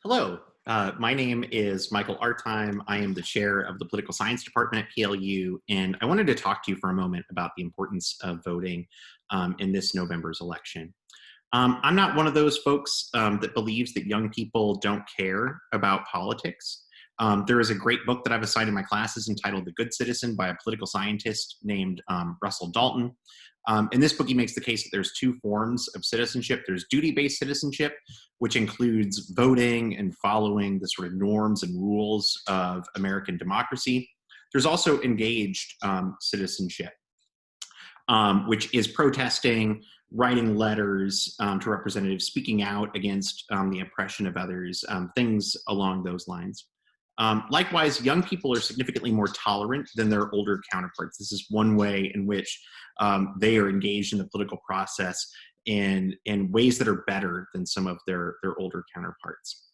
Hello, my name is Michael Artime. I am the chair of the political science department at PLU, and I wanted to talk to you for a moment about the importance of voting in this November's election. I'm not one of those folks that believes that young people don't care about politics. There is a great book that I've assigned in my classes entitled The Good Citizen by a political scientist named Russell Dalton. In this book, he makes the case that there's two forms of citizenship. There's duty-based citizenship, which includes voting and following the sort of norms and rules of American democracy. There's also engaged citizenship, which is protesting, writing letters to representatives, speaking out against the oppression of others, things along those lines. Likewise, young people are significantly more tolerant than their older counterparts. This is one way in which they are engaged in the political process in ways that are better than some of their older counterparts.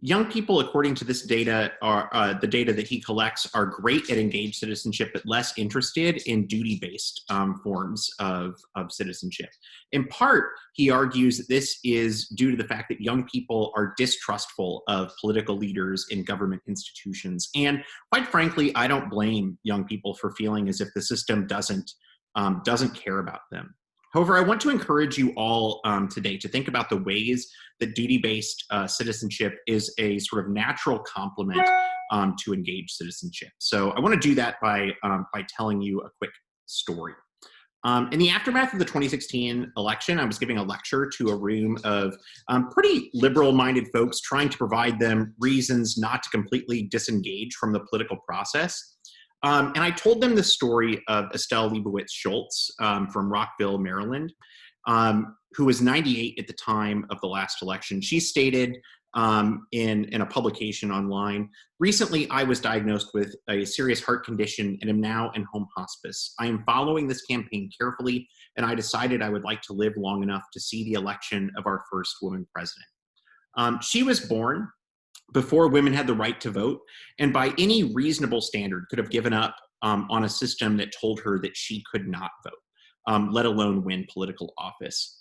Young people, according to this data, are the data that he collects, are great at engaged citizenship, but less interested in duty-based forms of citizenship. In part, he argues that this is due to the fact that young people are distrustful of political leaders in government institutions. And quite frankly, I don't blame young people for feeling as if the system doesn't care about them. However, I want to encourage you all today to think about the ways that duty-based citizenship is a sort of natural complement to engaged citizenship. So I want to do that by telling you a quick story. In the aftermath of the 2016 election, I was giving a lecture to a room of pretty liberal-minded folks, trying to provide them reasons not to completely disengage from the political process. And I told them the story of Estelle Leibowitz Schultz from Rockville, Maryland, who was 98 at the time of the last election. She stated in a publication online, "Recently, I was diagnosed with a serious heart condition and am now in home hospice. I am following this campaign carefully, and I decided I would like to live long enough to see the election of our first woman president." She was born before women had the right to vote, and by any reasonable standard could have given up on a system that told her that she could not vote, let alone win political office.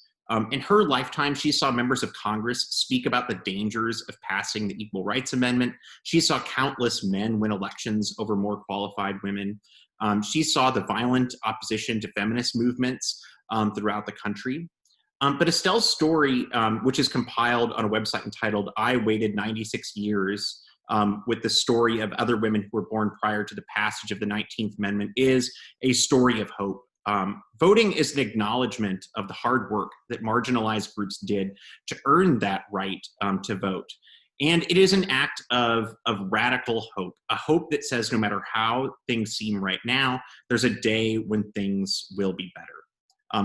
In her lifetime, she saw members of Congress speak about the dangers of passing the Equal Rights Amendment. She saw countless men win elections over more qualified women. She saw the violent opposition to feminist movements throughout the country. But Estelle's story, which is compiled on a website entitled "I Waited 96 Years," with the story of other women who were born prior to the passage of the 19th Amendment, is a story of hope. Voting is an acknowledgement of the hard work that marginalized groups did to earn that right to vote. And it is an act of radical hope, a hope that says no matter how things seem right now, there's a day when things will be better.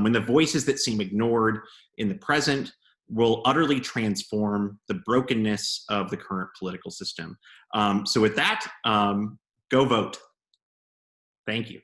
When the voices that seem ignored in the present will utterly transform the brokenness of the current political system. So with that, go vote. Thank you.